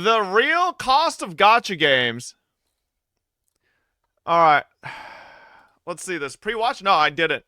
The real cost of gacha games. All right. Let's see this. Pre-watch? No, I didn't.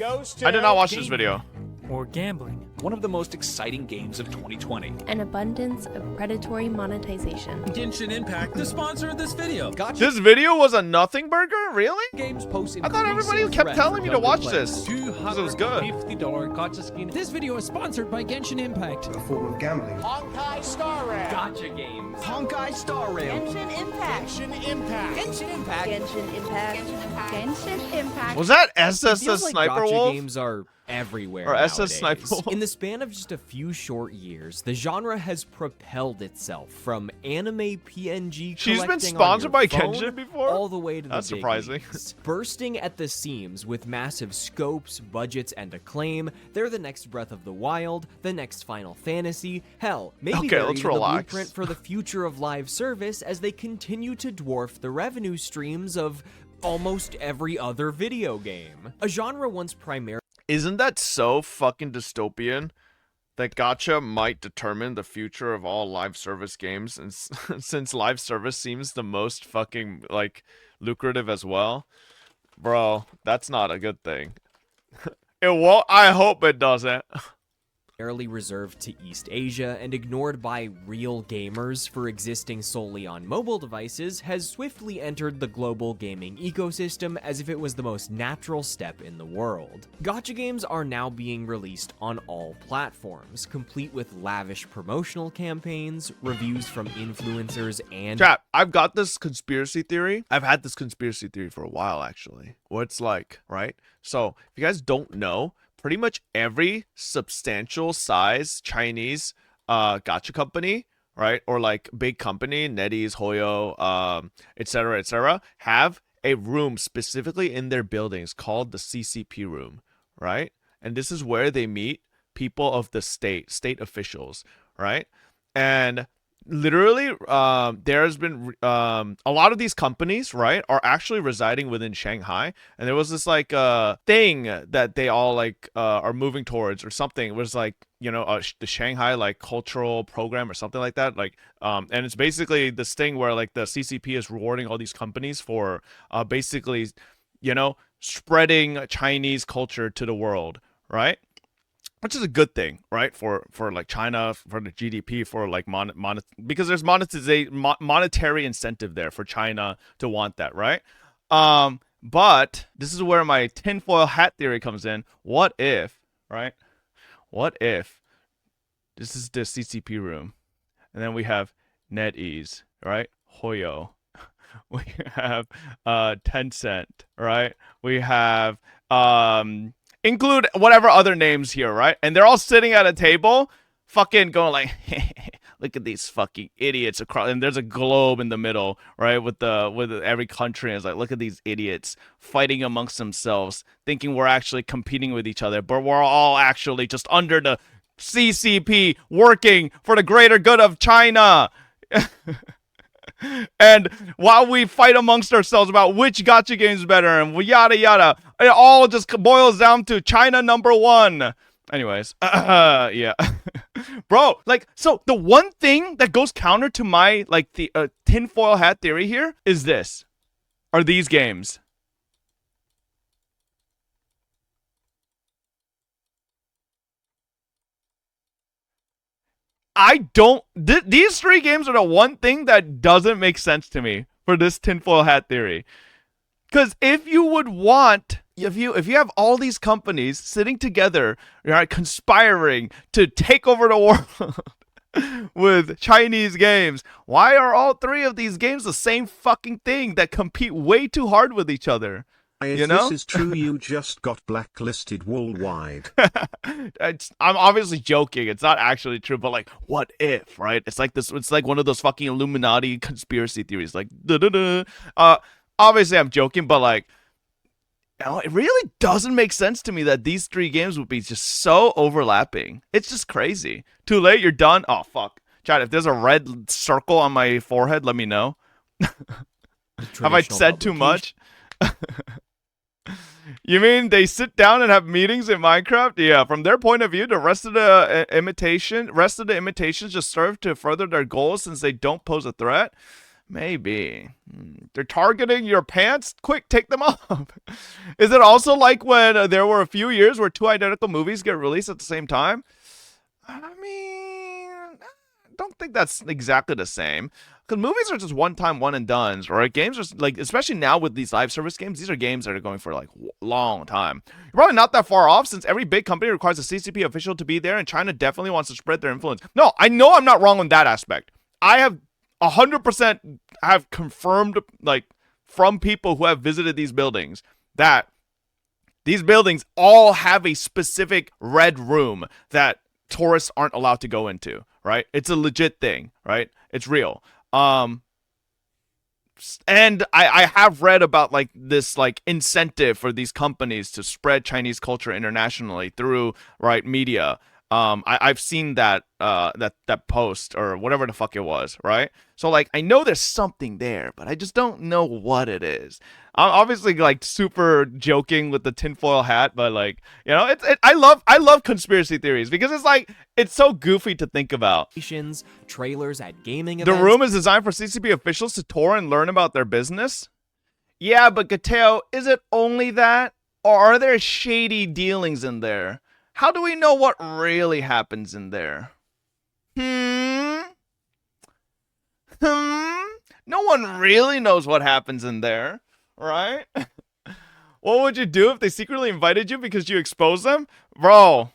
I did not watch this video. Or gambling. One of the most exciting games of 2020. An abundance of predatory monetization. Genshin Impact, the sponsor of this video. Gacha This video was a nothing burger? Really? games post I thought everybody kept telling me to watch this. Because it was good. $250 gacha skin. This video is sponsored by Genshin Impact. A form of gambling. Honkai Star Rail. Gacha games. Honkai Star Rail. Genshin Impact. Genshin Impact. Genshin Impact. Genshin Impact. Genshin Impact. Was that It feels SSS like Sniper gacha Wolf? games are everywhere Or SS nowadays. Sniper Wolf? In the span of just a few short years, the genre has propelled itself from anime PNG She's been collecting sponsored on by your phone Genshin before? all the way to That's the big surprising. leagues. Bursting at the seams with massive scopes, budgets, and acclaim, they're the next Breath of the Wild, the next Final Fantasy, hell, maybe Okay, they're let's even relax. the blueprint for the future of live service as they continue to dwarf the revenue streams of almost every other video game. A genre once primarily Isn't that so fucking dystopian? That gacha might determine the future of all live service games, and since live service seems the most fucking like lucrative as well, bro, that's not a good thing. It won't. I hope it doesn't. reserved to East Asia and ignored by real gamers for existing solely on mobile devices, has swiftly entered the global gaming ecosystem as if it was the most natural step in the world. Gacha games are now being released on all platforms, complete with lavish promotional campaigns, reviews from influencers, and Chat, I've got this conspiracy theory. I've had this conspiracy theory for a while, actually. What it's like, right? So, if you guys don't know, pretty much every substantial size Chinese gacha company, right? Or like big company, NetEase, Hoyo, etc., have a room specifically in their buildings called the CCP room, right? And this is where they meet people of the state officials, right? And literally, there's been a lot of these companies, right, are actually residing within Shanghai, and there was this like thing that they all like are moving towards or something. It was like, you know, the Shanghai like cultural program or something like that, like and it's basically this thing where like the CCP is rewarding all these companies for basically, you know, spreading Chinese culture to the world, right? Which is a good thing, right? For like China, for the GDP, for like because there's monetary incentive there for China to want that, right? But this is where my tinfoil hat theory comes in. What if, right? What if this is the CCP room, and then we have NetEase, right? Hoyo. We have Tencent, right? We have include whatever other names here, right? And they're all sitting at a table, fucking going like, look at these fucking idiots across. And there's a globe in the middle, right? With every country, and it's like, look at these idiots fighting amongst themselves, thinking we're actually competing with each other, but we're all actually just under the CCP, working for the greater good of China. And while we fight amongst ourselves about which gacha game is better and yada yada, it all just boils down to China #1. Anyways, yeah. Bro, like, so the one thing that goes counter to my like the tinfoil hat theory here is this. Are these games. I don't. These three games are the one thing that doesn't make sense to me for this tinfoil hat theory. Because if you would want, if you have all these companies sitting together, right, conspiring to take over the world with Chinese games, why are all three of these games the same fucking thing that compete way too hard with each other? If you know? this is true, you just got blacklisted worldwide. I'm obviously joking. It's not actually true, but like, what if, right? It's like this. It's like one of those fucking Illuminati conspiracy theories. Like, obviously I'm joking, but like, you know, it really doesn't make sense to me that these three games would be just so overlapping. It's just crazy. Too late. You're done. Oh fuck, Chad. If there's a red circle on my forehead, let me know. Have I said too much? You mean they sit down and have meetings in Minecraft? Yeah, from their point of view, the rest of the imitations just serve to further their goals since they don't pose a threat. Maybe. They're targeting your pants? Quick, take them off. Is it also like when there were a few years where two identical movies get released at the same time? I mean, I don't think that's exactly the same. Because movies are just one-time one-and-dones, right? Games are, like, especially now with these live service games, these are games that are going for, like, long time. You're probably not that far off since every big company requires a CCP official to be there, and China definitely wants to spread their influence. No, I know I'm not wrong on that aspect. I have 100% have confirmed, like, from people who have visited these buildings that these buildings all have a specific red room that tourists aren't allowed to go into, right? It's a legit thing, right? It's real. And I have read about like this like incentive for these companies to spread Chinese culture internationally through right media. I've seen that that post or whatever the fuck it was, right? So like I know there's something there, but I just don't know what it is. I'm obviously like super joking with the tinfoil hat, but like you know, I love conspiracy theories because it's like it's so goofy to think about. Trailers at gaming The events. room is designed for CCP officials to tour and learn about their business. Yeah, but Gateo, is it only that, or are there shady dealings in there? How do we know what really happens in there? No one really knows what happens in there, right? What would you do if they secretly invited you because you exposed them? Bro,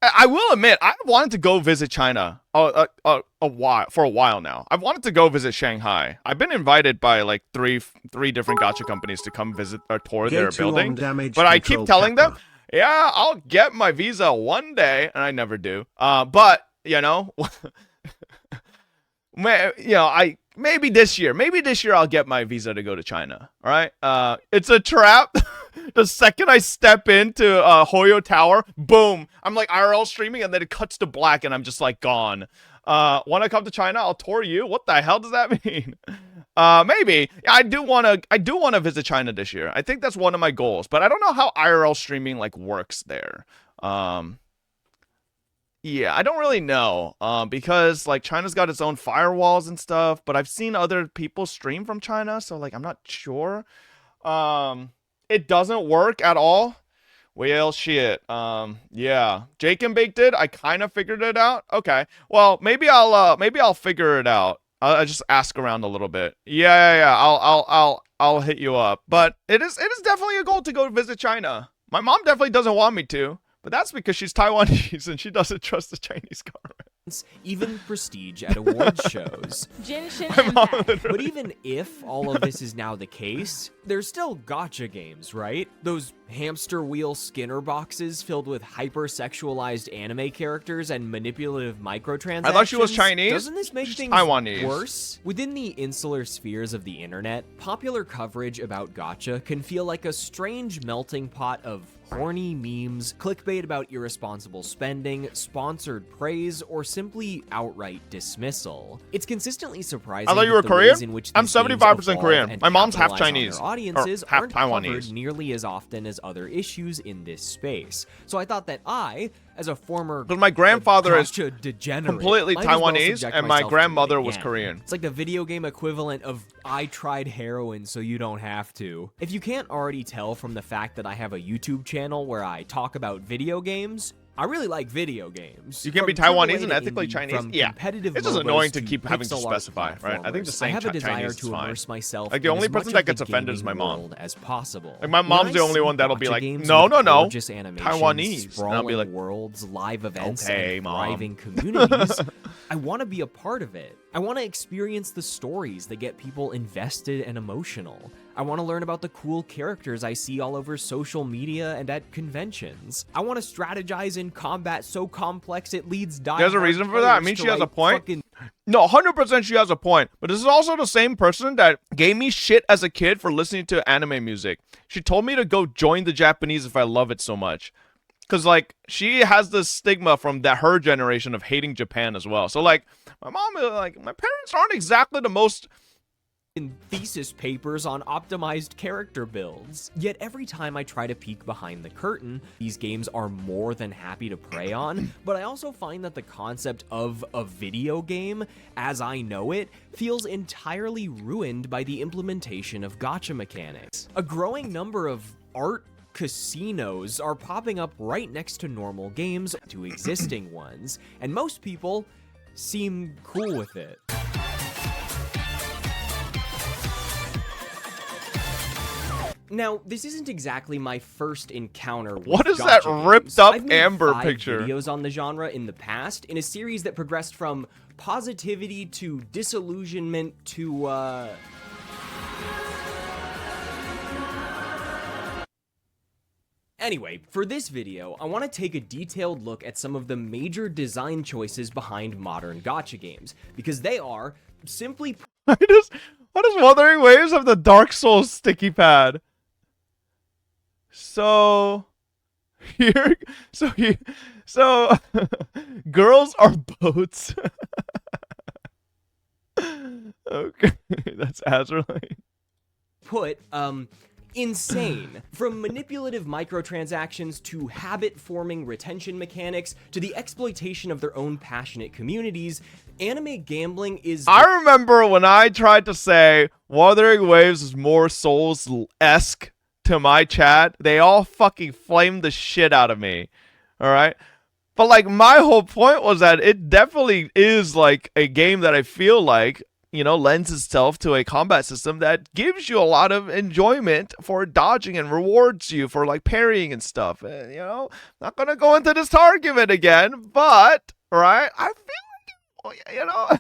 I will admit, I wanted to go visit China for a while now. I've wanted to go visit Shanghai. I've been invited by like three different gacha companies to come visit or tour their building. But I keep telling them, yeah, I'll get my visa one day, and I never do. But you know, maybe this year I'll get my visa to go to China. All right, it's a trap. The second I step into Hoyo Tower, boom, I'm like IRL streaming, and then it cuts to black, and I'm just like gone. When I come to China, I'll tour you. What the hell does that mean? Maybe I do want to visit China this year. I think that's one of my goals, but I don't know how IRL streaming like works there. Yeah, I don't really know. Because like China's got its own firewalls and stuff, but I've seen other people stream from China, so like I'm not sure. It doesn't work at all. Well, shit. Yeah. Jake and Bake did. I kind of figured it out. Okay. Well, maybe I'll figure it out. I'll just ask around a little bit. Yeah. I'll hit you up. But it is definitely a goal to go visit China. My mom definitely doesn't want me to, but that's because she's Taiwanese and she doesn't trust the Chinese government. Even prestige at award shows. Genshin My mom Impact. literally- But even if all of this is now the case, there's still gacha games, right? Those hamster wheel Skinner boxes filled with hyper-sexualized anime characters and manipulative microtransactions. I thought she was Chinese. Doesn't this make She's things Taiwanese. worse? Within the insular spheres of the internet, popular coverage about gacha can feel like a strange melting pot of horny memes, clickbait about irresponsible spending, sponsored praise, or simply outright dismissal. It's consistently surprising I thought you that were the Korean? ways in which I'm these games 75% evolve Korean. and My mom's half capitalize on Chinese, their audiences or half aren't Taiwanese. covered nearly as often as other issues in this space. So I thought that I, as a former Because my grandfather is gacha degenerate, completely might as well Taiwanese, subject and my myself to it grandmother was again. Korean. It's like the video game equivalent of I tried heroin so you don't have to. If you can't already tell from the fact that I have a YouTube channel where I talk about video games, I really like video games. You can be From Taiwanese AAA and to ethically indie, Chinese? from Yeah. competitive It's just MOBAs annoying to keep having to pixel art specify, right? I think just platformers. saying I have a desire Chinese is to fine. immerse myself Like, the in only as much person that of the gets offended is my gaming mom. world as possible. Like, my When mom's I the only see one that'll be gacha like, games no, with no, no, gorgeous animations, Taiwanese. And I'll be sprawling like, worlds, live events, okay, and Mom. thriving communities, I want to be a part of it. I want to experience the stories that get people invested and emotional. I want to learn about the cool characters I see all over social media and at conventions. I want to strategize in combat so complex it leads die. There's a reason for that. I mean, she has a point. No, 100% she has a point. But this is also the same person that gave me shit as a kid for listening to anime music. She told me to go join the Japanese if I love it so much. Because, like, she has this stigma from her generation of hating Japan as well. So, like, my mom, like, my parents aren't exactly the most in thesis papers on optimized character builds. Yet every time I try to peek behind the curtain, these games are more than happy to prey on, but I also find that the concept of a video game, as I know it, feels entirely ruined by the implementation of gacha mechanics. A growing number of art casinos are popping up right next to normal games to existing ones, and most people seem cool with it. Now, this isn't exactly my first encounter with What is gacha that games. ripped up I've made amber 5 picture? videos on the genre in the past, in a series that progressed from positivity to disillusionment to, Anyway, for this video, I want to take a detailed look at some of the major design choices behind modern gacha games, because they are, simply Why does Wuthering Waves have the Dark Souls sticky pad? So girls are boats. Okay, that's Azrael. put, insane. From manipulative microtransactions to habit-forming retention mechanics to the exploitation of their own passionate communities, anime gambling is... I remember when I tried to say Wuthering Waves is more Souls-esque to my chat, they all fucking flamed the shit out of me. Alright? But like my whole point was that it definitely is like a game that I feel like, you know, lends itself to a combat system that gives you a lot of enjoyment for dodging and rewards you for like parrying and stuff. You know, not gonna go into this argument again, but right, I feel like, you know.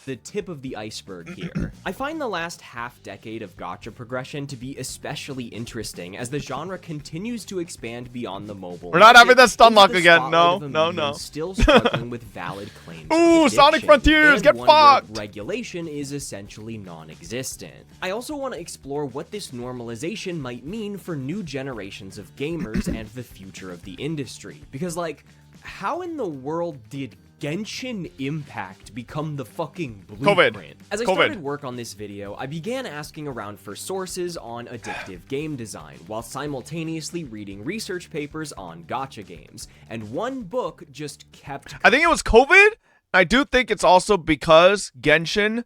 the tip of the iceberg here. I find the last half-decade of gacha progression to be especially interesting as the genre continues to expand beyond the mobile. We're not having that stun into lock the again. spotlight No, of a no, medium no. Still struggling with valid claims. Ooh, of Sonic addiction, Frontiers, and get one where fucked! regulation is essentially non-existent. I also want to explore what this normalization might mean for new generations of gamers and the future of the industry. Because, like, how in the world did Genshin Impact become the fucking blueprint? As I started work on this video, I began asking around for sources on addictive game design, while simultaneously reading research papers on gacha games. And one book just kept... I think it was COVID. I do think it's also because Genshin,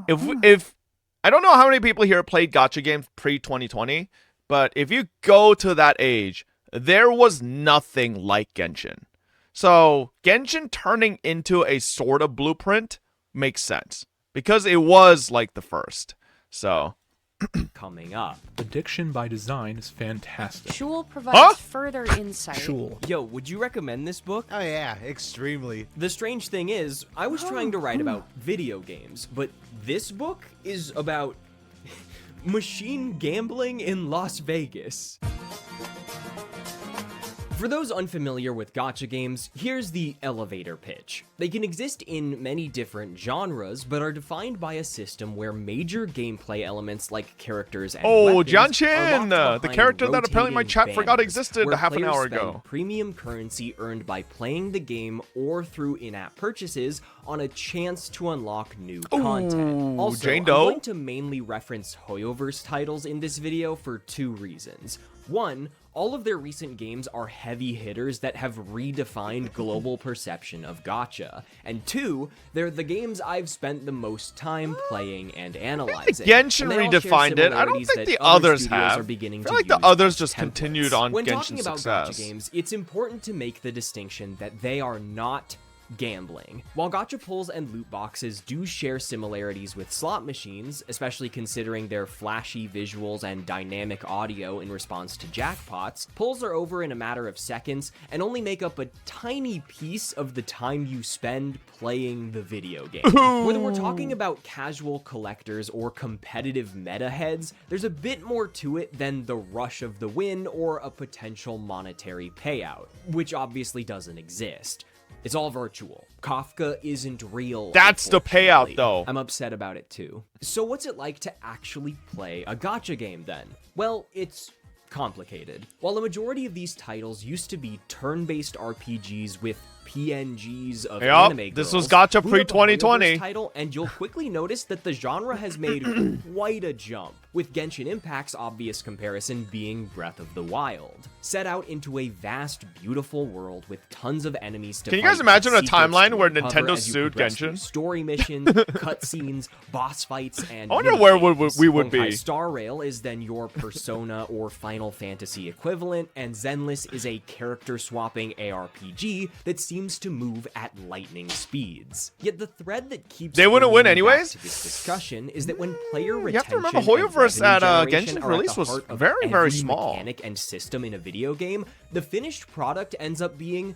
if I don't know how many people here played gacha games pre-2020, but if you go to that age, there was nothing like Genshin. So Genshin turning into a sort of blueprint makes sense because it was like the first. So coming up. Addiction by design is fantastic. Shul provides further insight. Shul. Yo, would you recommend this book? Oh yeah, extremely. The strange thing is, I was trying to write about video games, but this book is about machine gambling in Las Vegas. For those unfamiliar with gacha games, here's the elevator pitch. They can exist in many different genres, but are defined by a system where major gameplay elements like characters and weapons Jianshin, are locked the behind character that apparently my rotating chat forgot banners, existed where half an players hour spend ago. Premium currency earned by playing the game or through in-app purchases on a chance to unlock new content. Also, Jane I'm Doe? going to mainly reference Hoyoverse titles in this video for 2 reasons. One, all of their recent games are heavy hitters that have redefined global perception of gacha. And 2, they're the games I've spent the most time playing and analyzing. Genshin And they all share redefined it. I don't similarities think that the other others studios have. are beginning I feel to like the use others as just templates. continued on When Genshin's talking about success. gacha games, it's important to make the distinction that they are not gambling. While gacha pulls and loot boxes do share similarities with slot machines, especially considering their flashy visuals and dynamic audio in response to jackpots, pulls are over in a matter of seconds and only make up a tiny piece of the time you spend playing the video game. Whether we're talking about casual collectors or competitive meta heads, there's a bit more to it than the rush of the win or a potential monetary payout, which obviously doesn't exist. It's all virtual. Kafka isn't real. That's the payout, unfortunately. though. I'm upset about it too. So what's it like to actually play a gacha game then? Well, it's complicated. While the majority of these titles used to be turn-based RPGs with PNGs of Yup, anime this girls. was Gacha Boot up the Hoyoverse pre-2020. title, and you'll quickly notice that the genre has made quite a jump, with Genshin Impact's obvious comparison being Breath of the Wild. Set out into a vast, beautiful world with tons of enemies to Can you fight guys imagine and a secrets timeline to where uncover Nintendo as you sued progress through Genshin? Story missions, cutscenes, boss fights, and I wonder mini where games. we would Honkai be. Star Rail is then your Persona or Final Fantasy equivalent, and Zenless is a character-swapping ARPG that seems to move at lightning speeds. Yet the thread that keeps They wouldn't win bringing me back anyways? to this discussion is that when player retention You have to remember, and Hoyoverse revenue at generation Genshin's are at release the was heart of very, very every small. mechanic and system in a video game, the finished product ends up being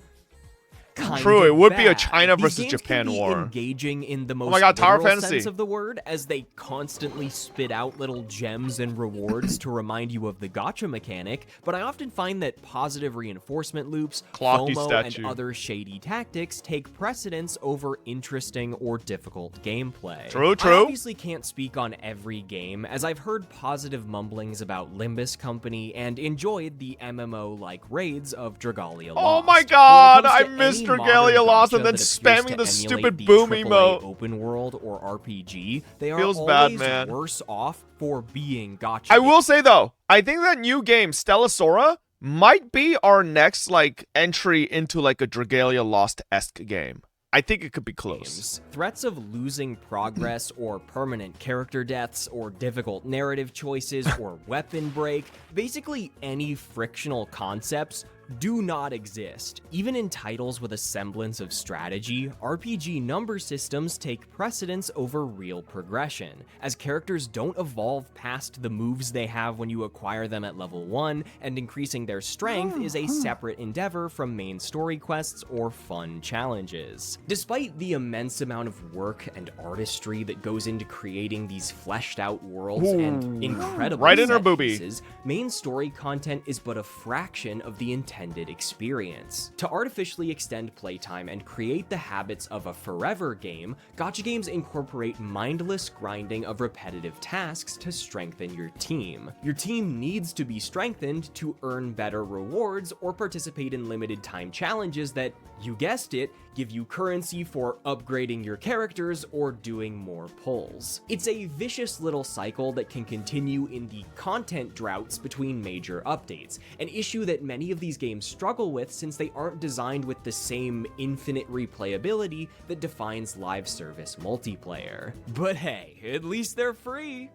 True, it would be a bad. China These versus games Japan can be war. engaging in the most my God, Tower literal Fantasy. sense of the word, as they constantly spit out little gems and rewards to remind you of the gacha mechanic, but I often find that positive reinforcement loops, Clocky FOMO, statue. and other shady tactics take precedence over interesting or difficult gameplay. True, I true. obviously can't speak on every game, as I've heard positive mumblings about Limbus Company and enjoyed the MMO-like raids of Dragalia Oh Lost. my When it God, comes I to missed any Dragalia modern Lost and gacha then that appears spamming to the emulate stupid the boom AAA emote. open world or RPG, they are Feels always bad, man. worse off for being gacha. I will say though, I think that new game, Stellasora, might be our next like entry into like a Dragalia Lost-esque game. I think it could be close. Games. Threats of losing progress or permanent character deaths or difficult narrative choices or weapon break, basically any frictional concepts, do not exist. Even in titles with a semblance of strategy, RPG number systems take precedence over real progression, as characters don't evolve past the moves they have when you acquire them at level 1, and increasing their strength is a separate endeavor from main story quests or fun challenges. Despite the immense amount of work and artistry that goes into creating these fleshed out worlds and incredible Right in her set boobie. pieces, main story content is but a fraction of the intended experience. To artificially extend playtime and create the habits of a forever game, gacha games incorporate mindless grinding of repetitive tasks to strengthen your team. Your team needs to be strengthened to earn better rewards or participate in limited time challenges that, you guessed it, give you currency for upgrading your characters or doing more pulls. It's a vicious little cycle that can continue in the content droughts between major updates, an issue that many of these games struggle with since they aren't designed with the same infinite replayability that defines live service multiplayer. But hey, at least they're free,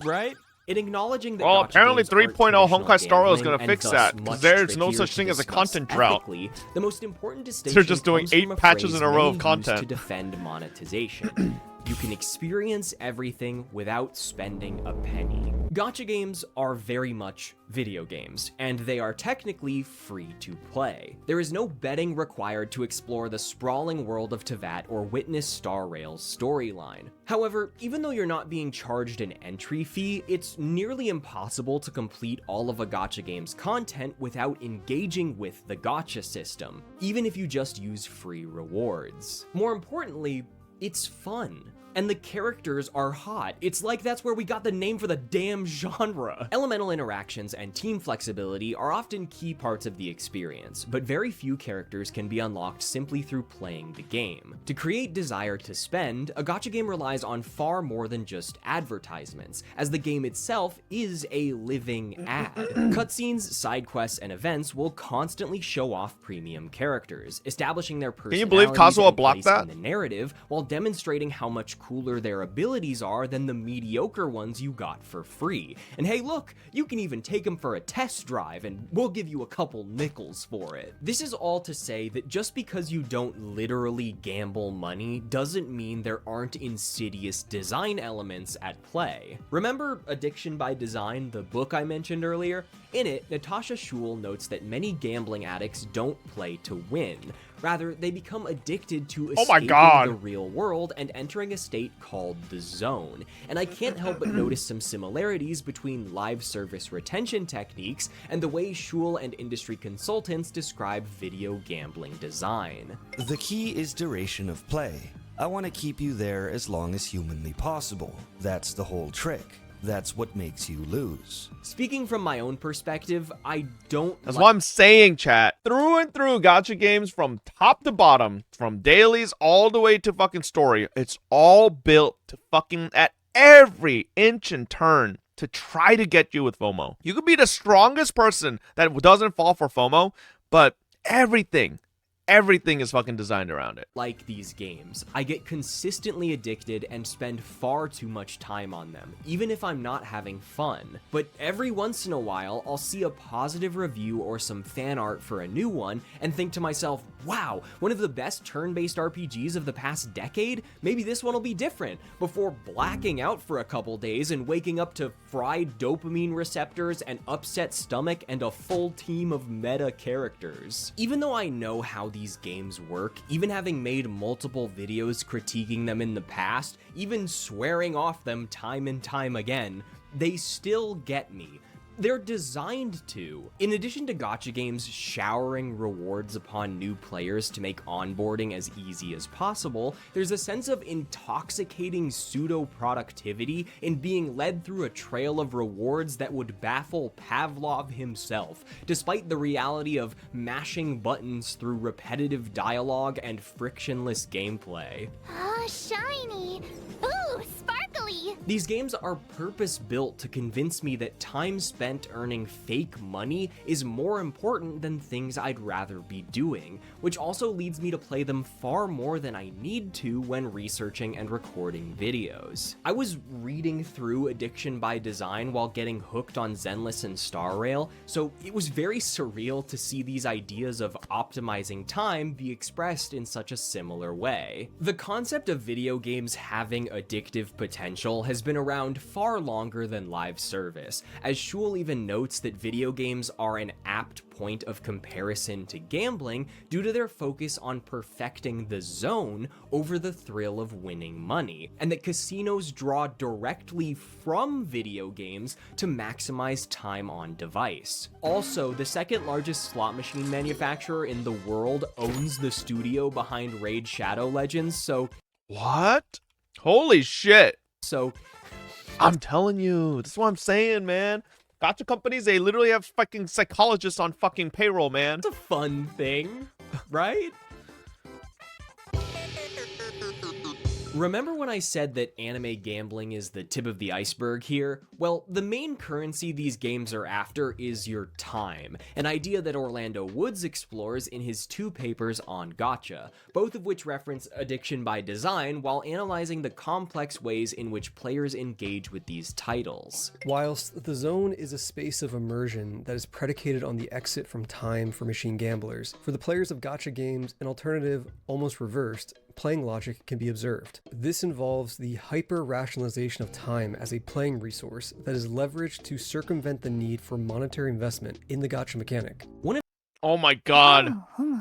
right? In acknowledging that Well, gacha apparently games aren't 3.0 traditional Honkai Star Rail is gambling gonna fix and that, thus 'cause much there's no trickier such to thing as a discuss content drought. ethically, the most important distinction They're just doing comes 8 from a patches phrase in a row of many use content. to defend monetization. You can experience everything without spending a penny. Gacha games are very much video games, and they are technically free to play. There is no betting required to explore the sprawling world of Tevat or witness Star Rail's storyline. However, even though you're not being charged an entry fee, it's nearly impossible to complete all of a gacha game's content without engaging with the gacha system, even if you just use free rewards. More importantly, it's fun. And the characters are hot. It's like that's where we got the name for the damn genre. Elemental interactions and team flexibility are often key parts of the experience, but very few characters can be unlocked simply through playing the game. To create desire to spend, a gacha game relies on far more than just advertisements, as the game itself is a living ad. Cutscenes, side quests, and events will constantly show off premium characters, establishing their Can you believe personalities Kazuha and blocked place that? in the narrative, while demonstrating how much cooler their abilities are than the mediocre ones you got for free. And hey look, you can even take them for a test drive and we'll give you a couple nickels for it. This is all to say that just because you don't literally gamble money doesn't mean there aren't insidious design elements at play. Remember Addiction by Design, the book I mentioned earlier? In it, Natasha Schul notes that many gambling addicts don't play to win. Rather, they become addicted to Oh my escaping God. the real world and entering a state called the zone. And I can't help but notice some similarities between live service retention techniques and the way Schul and industry consultants describe video gambling design. The key is duration of play. I want to keep you there as long as humanly possible. That's the whole trick. That's what makes you lose. Speaking from my own perspective, I don't That's what I'm saying, chat. Through and through, gacha games from top to bottom, from dailies all the way to fucking story, it's all built to fucking at every inch and turn to try to get you with FOMO. You could be the strongest person that doesn't fall for FOMO, but everything is fucking designed around it. like these games. I get consistently addicted and spend far too much time on them, even if I'm not having fun. But every once in a while, I'll see a positive review or some fan art for a new one and think to myself, wow, one of the best turn-based RPGs of the past decade? Maybe this one will be different, before blacking out for a couple days and waking up to fried dopamine receptors, an upset stomach, and a full team of meta characters. Even though I know how these games work, even having made multiple videos critiquing them in the past, even swearing off them time and time again, they still get me. They're designed to. In addition to gacha games showering rewards upon new players to make onboarding as easy as possible, there's a sense of intoxicating pseudo-productivity in being led through a trail of rewards that would baffle Pavlov himself, despite the reality of mashing buttons through repetitive dialogue and frictionless gameplay. Ah, shiny! Ooh, sparkly! These games are purpose-built to convince me that time spent earning fake money is more important than things I'd rather be doing, which also leads me to play them far more than I need to when researching and recording videos. I was reading through Addiction by Design while getting hooked on Zenless and Star Rail, so it was very surreal to see these ideas of optimizing time be expressed in such a similar way. The concept of video games having addictive potential has been around far longer than live service, as Shul even notes that video games are an apt point of comparison to gambling due to their focus on perfecting the zone over the thrill of winning money, and that casinos draw directly from video games to maximize time on device. Also, the second largest slot machine manufacturer in the world owns the studio behind Raid Shadow Legends, so What? Holy shit. So I'm telling you, that's what I'm saying, man. Gacha companies, they literally have fucking psychologists on fucking payroll, man. it's a fun thing, right? Remember when I said that anime gambling is the tip of the iceberg here? Well, the main currency these games are after is your time, an idea that Orlando Woods explores in his 2 papers on Gacha, both of which reference addiction by design while analyzing the complex ways in which players engage with these titles. Whilst the zone is a space of immersion that is predicated on the exit from time for machine gamblers, for the players of gacha games, an alternative, almost reversed, playing logic can be observed. This involves the hyper-rationalization of time as a playing resource that is leveraged to circumvent the need for monetary investment in the gacha mechanic. Oh my god.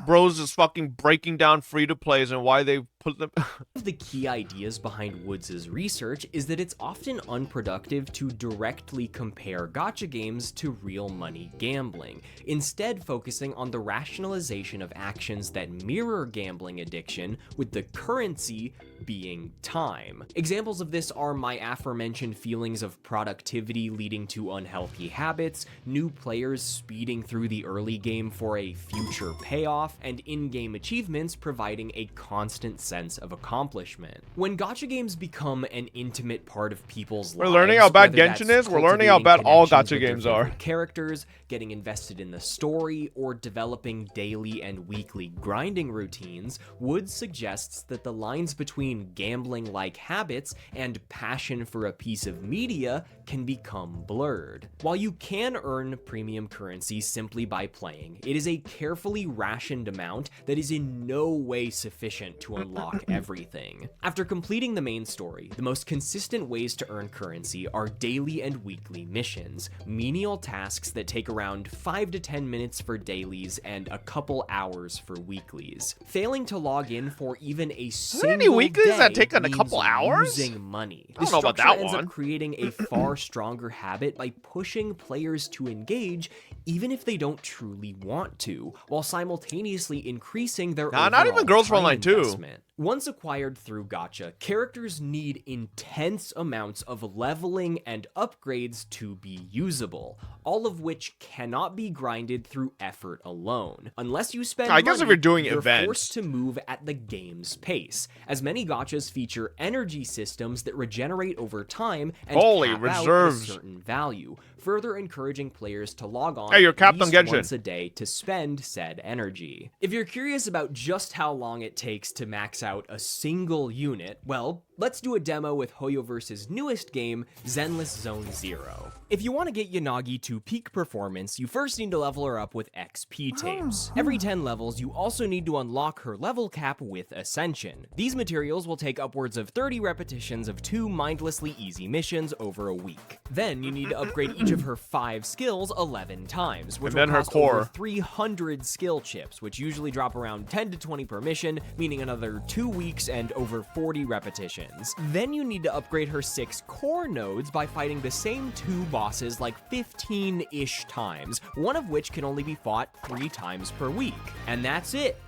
Bros is fucking breaking down free-to-plays and why they put them... One of the key ideas behind Woods' research is that it's often unproductive to directly compare gacha games to real money gambling, instead focusing on the rationalization of actions that mirror gambling addiction, with the currency being time. Examples of this are my aforementioned feelings of productivity leading to unhealthy habits, new players speeding through the early game for a future payoff, and in-game achievements providing a constant sense of accomplishment. When gacha games become an intimate part of people's lives, We're learning how bad whether Genshin that's is, we're learning how bad cultivating all connections gacha with their games are. favorite characters, getting invested in the story, or developing daily and weekly grinding routines, Woods suggests that the lines between gambling-like habits and passion for a piece of media can become blurred. While you can earn premium currency simply by playing, it is a carefully rationed amount that is in no way sufficient to unlock everything. After completing the main story, the most consistent ways to earn currency are daily and weekly missions, menial tasks that take around 5 to 10 minutes for dailies and a couple hours for weeklies. Failing to log in for even a single many weeklies day that take a means couple hours? losing money. I don't know about that structure ends one. up creating a far stronger habit by pushing players to engage even if they don't truly want to, while simultaneously increasing their Nah, not overall even Girls for time Online 2. investment. Once acquired through Gacha, characters need intense amounts of leveling and upgrades to be usable, all of which cannot be grinded through effort alone. Unless you spend I guess money, if you're doing you're events, forced to move at the game's pace, as many gachas feature energy systems that regenerate over time and cap out a certain value, further encouraging players to log on you're at capped on least Genshin once a day to spend said energy. If you're curious about just how long it takes to max out a single unit, well, let's do a demo with Hoyoverse's newest game, Zenless Zone Zero. If you want to get Yanagi to peak performance, you first need to level her up with XP tapes. Every 10 levels, you also need to unlock her level cap with Ascension. These materials will take upwards of 30 repetitions of 2 mindlessly easy missions over a week. Then you need to upgrade each of her 5 skills 11 times, which will cost over 300 skill chips, which usually drop around 10 to 20 per mission, meaning another 2 weeks and over 40 repetitions. Then you need to upgrade her 6 core nodes by fighting the same 2 bosses like 15-ish times, one of which can only be fought 3 times per week. And that's it.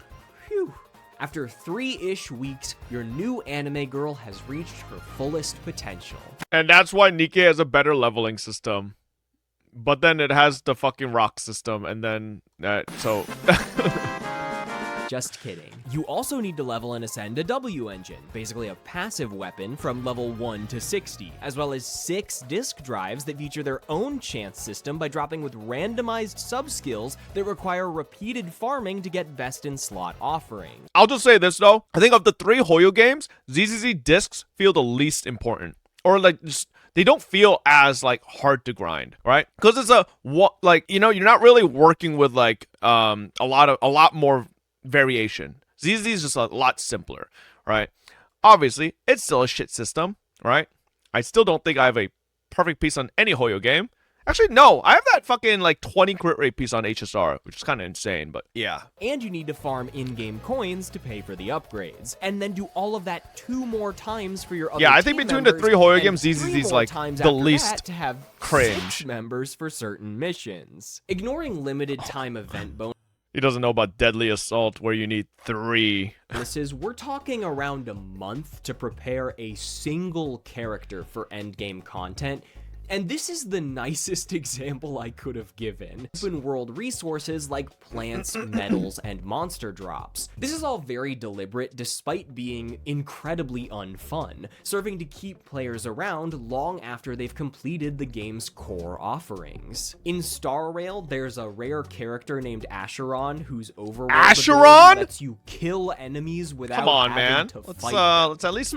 Phew. After 3-ish weeks, your new anime girl has reached her fullest potential. And that's why Nikkei has a better leveling system. But then it has the fucking rock system, and then so Just kidding. You also need to level and ascend a W engine, basically a passive weapon from level 1 to 60, as well as 6 disk drives that feature their own chance system by dropping with randomized sub-skills that require repeated farming to get best in slot offerings. I'll just say this though. I think of the 3 Hoyo games, ZZZ discs feel the least important. Or like just they don't feel as like hard to grind, right? Because it's you're not really working with like a lot more variation. ZZ is just a lot simpler, right? Obviously, it's still a shit system, right? I still don't think I have a perfect piece on any Hoyo game. Actually, no, I have that fucking like 20 crit rate piece on HSR, which is kind of insane, but yeah. And you need to farm in-game coins to pay for the upgrades, and then do all of that 2 more times for your other I think team between the 3 Hoyo games, ZZZ is like the least to have cringe 6 members for certain missions. Ignoring limited time event bonuses. He doesn't know about Deadly Assault, where you need 3. We're talking around a month to prepare a single character for endgame content. And this is the nicest example I could have given. Open world resources like plants, metals, and monster drops. This is all very deliberate despite being incredibly unfun, serving to keep players around long after they've completed the game's core offerings. In Star Rail, there's a rare character named Acheron whose overworld ability lets you kill enemies without having to fight them. Let's at least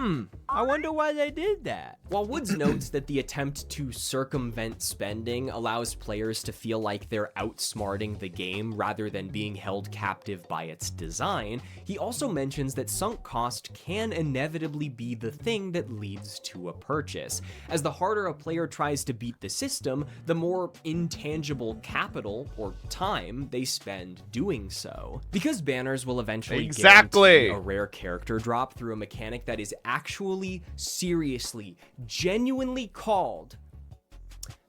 I wonder why they did that. While Woods notes that the attempt to circumvent spending allows players to feel like they're outsmarting the game rather than being held captive by its design, he also mentions that sunk cost can inevitably be the thing that leads to a purchase, as the harder a player tries to beat the system, the more intangible capital, or time, they spend doing so. Because banners will eventually guarantee a rare character drop through a mechanic that is actually, seriously, genuinely called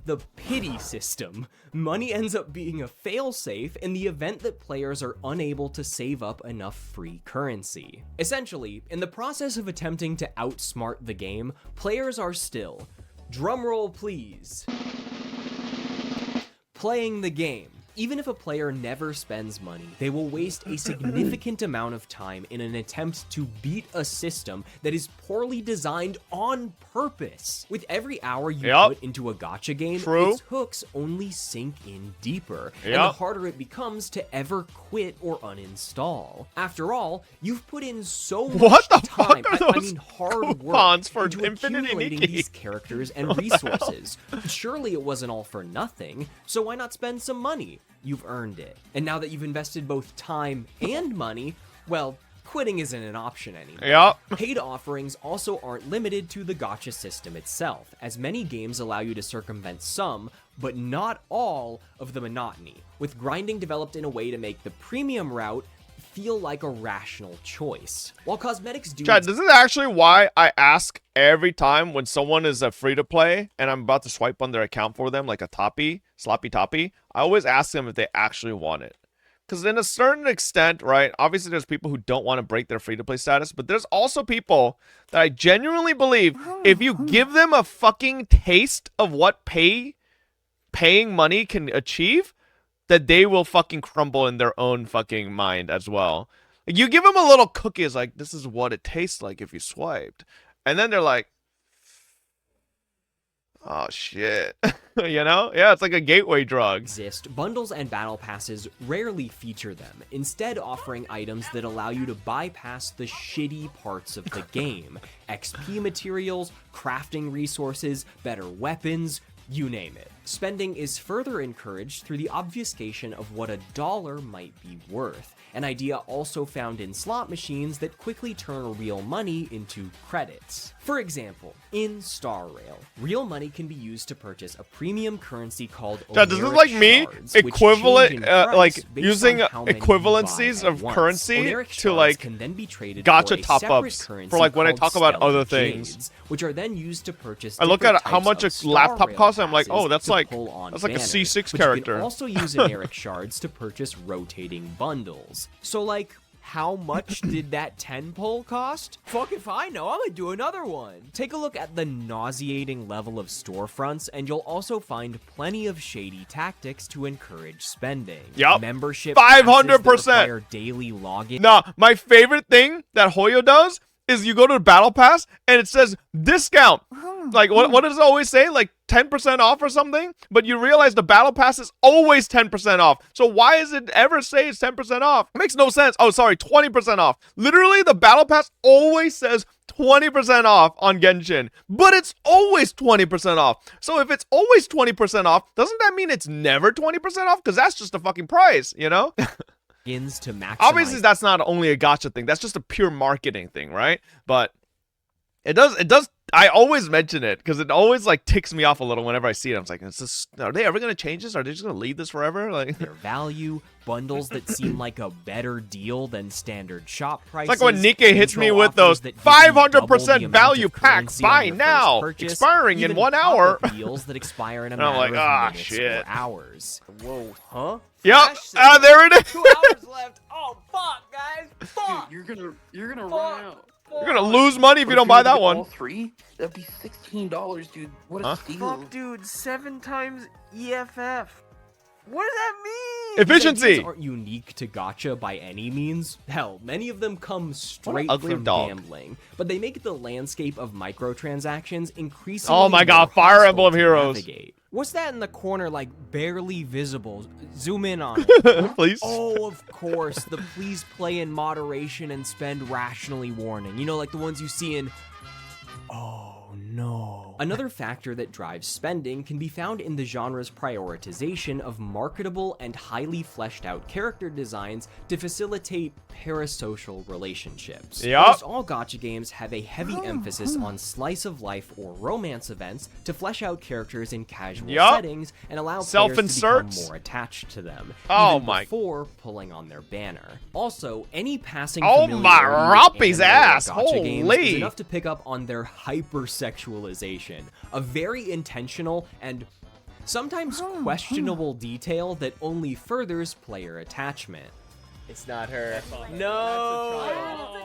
the pity system, money ends up being a failsafe in the event that players are unable to save up enough free currency. Essentially, in the process of attempting to outsmart the game, players are still, drumroll please, playing the game. Even if a player never spends money, they will waste a significant amount of time in an attempt to beat a system that is poorly designed on purpose. With every hour you put into a gacha game, its hooks only sink in deeper, and the harder it becomes to ever quit or uninstall. After all, you've put in so much time, I mean hard work, for into accumulating these characters and resources. Surely it wasn't all for nothing, so why not spend some money? You've earned it. And now that you've invested both time and money, well, quitting isn't an option anymore. Paid offerings also aren't limited to the gacha system itself, as many games allow you to circumvent some, but not all, of the monotony, with grinding developed in a way to make the premium route feel like a rational choice. While cosmetics do... Chad, this is actually why I ask every time when someone is a free-to-play and I'm about to swipe on their account for them, like a sloppy toppy, I always ask them if they actually want it. Because in a certain extent, right, obviously there's people who don't want to break their free-to-play status, but there's also people that I genuinely believe if you give them a fucking taste of what paying money can achieve, that they will fucking crumble in their own fucking mind as well. Like, you give them a little cookie, it's like, this is what it tastes like if you swiped. And then they're like, oh shit. You know? Yeah, it's like a gateway drug. Bundles and battle passes rarely feature them, instead offering items that allow you to bypass the shitty parts of the game. XP materials, crafting resources, better weapons, you name it. Spending is further encouraged through the obfuscation of what $1 might be worth, an idea also found in slot machines that quickly turn real money into credits. For example, in Star Rail, real money can be used to purchase a premium currency called Does this look like me? Equivalent, like using equivalencies of currency to like gacha top-ups for like when I talk about other things, which are then used to purchase. I look at how much a laptop costs, and I'm like, oh, that's like a C6 character. You can also use Eneric shards to purchase rotating bundles. So like, how much did that 10 pull cost? Fuck if I know, I'm gonna do another one. Take a look at the nauseating level of storefronts, and you'll also find plenty of shady tactics to encourage spending. Yup. Membership 500%. Daily login. No, my favorite thing that Hoyo does is you go to the battle pass and it says discount. Like, what does it always say? Like 10% off or something? But you realize the battle pass is always 10% off. So why does it ever say it's 10% off? It makes no sense. Oh, sorry, 20% off. Literally, the battle pass always says 20% off on Genshin, but it's always 20% off. So if it's always 20% off, doesn't that mean it's never 20% off? Because that's just a fucking price, you know? To maximize. Obviously, that's not only a gacha thing. That's just a pure marketing thing, right? But it does. I always mention it because it always like ticks me off a little whenever I see it. I'm like, are they ever gonna change this? Are they just gonna leave this forever? Like their value, bundles that seem like a better deal than standard shop prices. It's like when Nikkei hits me with those 500% value pack. Buy now, expiring in 1 hour. Deals that expire in a matter matter of minutes shit. or hours. Whoa, huh? Yep. There it is. 2 hours left. Oh fuck, guys. Fuck. Dude, you're gonna run out. You're gonna lose money if you don't buy that one. All three? That'd be $16, dude. What a steal. Fuck, dude. 7 times EFF. What does that mean? Efficiency. These aren't unique to gacha by any means. Hell, many of them come straight from gambling, but they make the landscape of microtransactions increasingly. Oh my god, Fire Emblem Heroes. Navigate. What's that in the corner, like barely visible? Zoom in on it. Please. Oh, of course. The please play in moderation and spend rationally warning. You know, like the ones you see in. Oh no. Another factor that drives spending can be found in the genre's prioritization of marketable and highly fleshed out character designs to facilitate parasocial relationships. Yep. Almost all gacha games have a heavy emphasis on slice of life or romance events to flesh out characters in casual settings and allow players to become more attached to them, even before pulling on their banner. Also, any passing familiarity with gacha games is enough to pick up on their hypersexualization, a very intentional and sometimes questionable detail that only furthers player attachment. It's not her. No.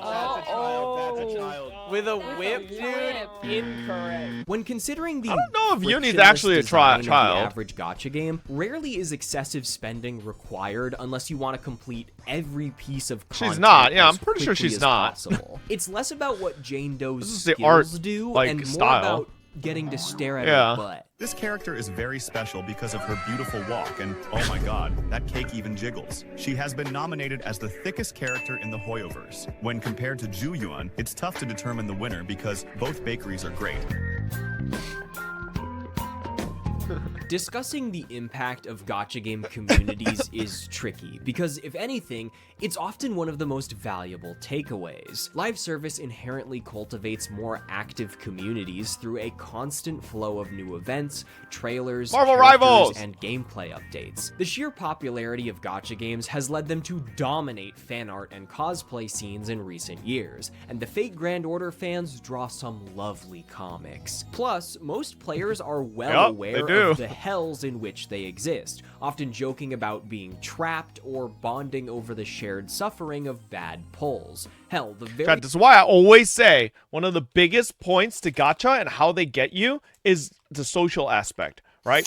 That's a child. With a whip, dude. Incorrect. When considering the I don't know if Uni's actually a child. The average gacha game, rarely is excessive spending required unless you want to complete every piece of content. She's not. Yeah, I'm pretty sure she's not. It's less about what Jane Doe's skills the art, do like, and more style. about getting to stare at her butt. This character is very special because of her beautiful walk, and oh my god, that cake even jiggles. She has been nominated as the thickest character in the Hoyoverse. When compared to Ju Yuan, it's tough to determine the winner because both bakeries are great. Discussing the impact of gacha game communities is tricky, because if anything, it's often one of the most valuable takeaways. Live service inherently cultivates more active communities through a constant flow of new events, trailers, Marvel Rivals, and gameplay updates. The sheer popularity of gacha games has led them to dominate fan art and cosplay scenes in recent years, and the Fate Grand Order fans draw some lovely comics. Plus, most players are well aware of the hells in which they exist, often joking about being trapped or bonding over the shared suffering of bad pulls. Hell, the very— Chat, this is why I always say one of the biggest points to gacha and how they get you is the social aspect, right?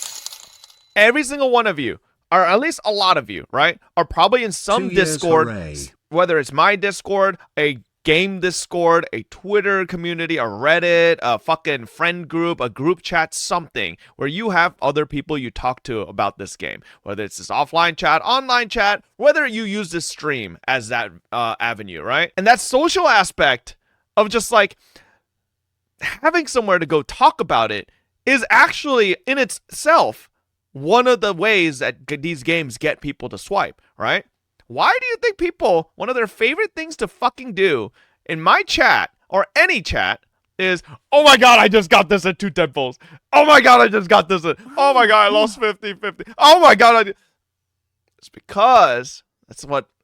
Every single one of you, or at least a lot of you, right, are probably in some 2 years, Discord, hooray. whether it's my Discord, a game Discord, a Twitter community, a Reddit, a fucking friend group, a group chat, something where you have other people you talk to about this game, whether it's this offline chat, online chat, whether you use this stream as that avenue, right? And that social aspect of just like having somewhere to go talk about it is actually in itself one of the ways that these games get people to swipe, right? Why do you think people, one of their favorite things to fucking do in my chat or any chat is, oh my god, I just got this at 2 temples. Oh my god, I just got this at, oh my god, I lost 50-50. Oh my god, it's because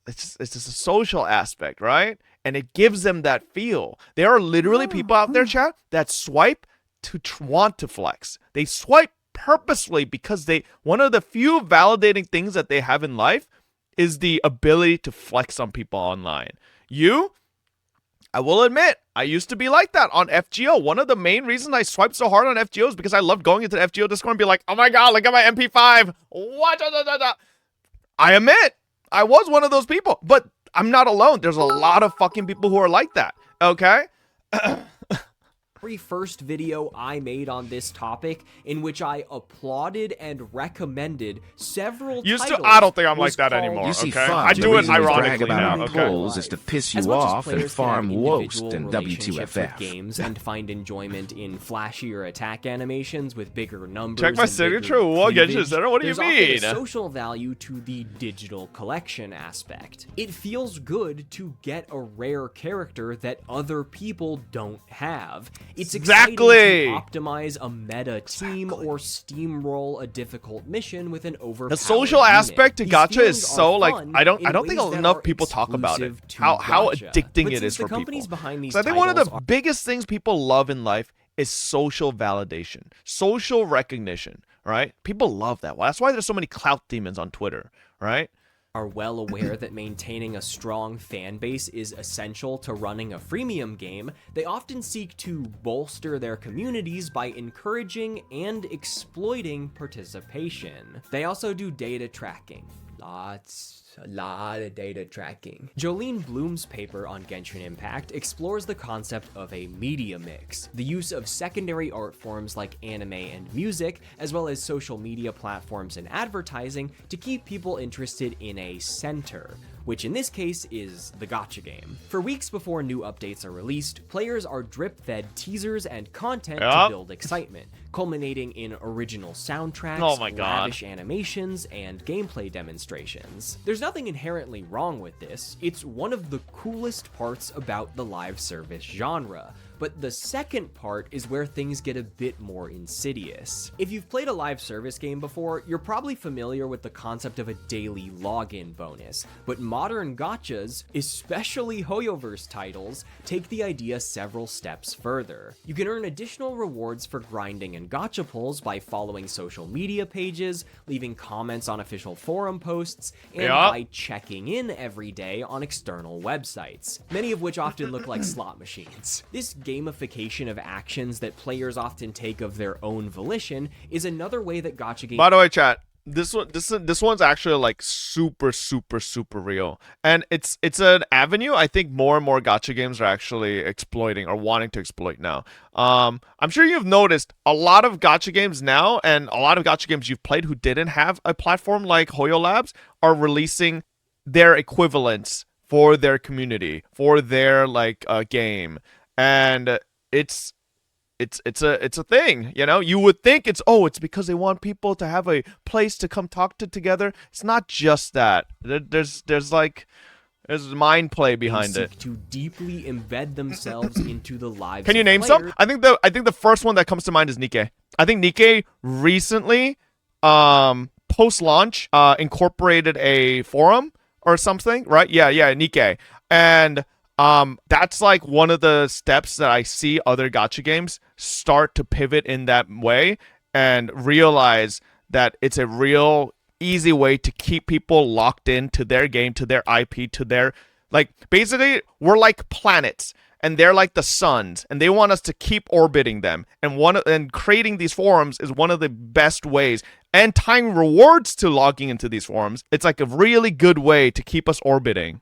it's just a social aspect, right? And it gives them that feel. There are literally people out there, chat, that swipe to want to flex. They swipe purposely because one of the few validating things that they have in life is the ability to flex on people online. I will admit, I used to be like that on FGO. One of the main reasons I swiped so hard on FGO is because I loved going into the FGO Discord and be like, oh my god, look at my MP5. What? I admit, I was one of those people, but I'm not alone. There's a lot of fucking people who are like that, okay? Very first video I made on this topic, in which I applauded and recommended several titles. I don't think I'm like that anymore, You see, okay? fun, I do it the reason we brag ironically about now, our okay? polls is to piss As you much as off and players can have farm individual woast and relationships with W2FF. games and find enjoyment in flashier attack animations with bigger numbers. Check my and signature. bigger What Genshin cleavage, Center? What do you there's often mean? a social value to the digital collection aspect. It feels good to get a rare character that other people don't have. It's exciting to optimize a meta team or steamroll a difficult mission with an overpowered The social unit. aspect to These gacha feelings is so are like fun I don't in think ways that enough are people talk about it. exclusive to How gacha. addicting But it since is the for companies people. behind these So I think one of the titles biggest things people love in life is social validation, social recognition, right? People love that. Well, that's why there's so many clout demons on Twitter, right? are well aware that maintaining a strong fan base is essential to running a freemium game, they often seek to bolster their communities by encouraging and exploiting participation. They also do data tracking. A lot of data tracking. Jolene Bloom's paper on Genshin Impact explores the concept of a media mix, the use of secondary art forms like anime and music, as well as social media platforms and advertising to keep people interested in a center, which in this case is the gacha game. For weeks before new updates are released, players are drip-fed teasers and content to build excitement, culminating in original soundtracks, lavish animations, and gameplay demonstrations. There's nothing inherently wrong with this. It's one of the coolest parts about the live service genre. But the second part is where things get a bit more insidious. If you've played a live service game before, you're probably familiar with the concept of a daily login bonus, but modern gachas, especially Hoyoverse titles, take the idea several steps further. You can earn additional rewards for grinding and gacha pulls by following social media pages, leaving comments on official forum posts, and by checking in every day on external websites, many of which often look like slot machines. This gamification of actions that players often take of their own volition is another way that gacha games— By the way, chat, this one's actually like super real, and it's an avenue I think more and more gacha games are actually exploiting or wanting to exploit now. I'm sure you've noticed a lot of gacha games now, and a lot of gacha games you've played who didn't have a platform like Hoyo Labs are releasing their equivalents for their community, for their like game. And it's a thing, you know. You would think it's because they want people to have a place to come talk to together. It's not just that. There's mind play behind it. To deeply embed themselves into the lives. Can you name some? I think the first one that comes to mind is Nikke. I think Nikke recently, post launch, incorporated a forum or something, right? Yeah, Nikke. And that's like one of the steps that I see other gacha games start to pivot in that way and realize that it's a real easy way to keep people locked into their game, to their IP, to their, like, basically we're like planets and they're like the suns, and they want us to keep orbiting them, and creating these forums is one of the best ways, and tying rewards to logging into these forums. It's like a really good way to keep us orbiting.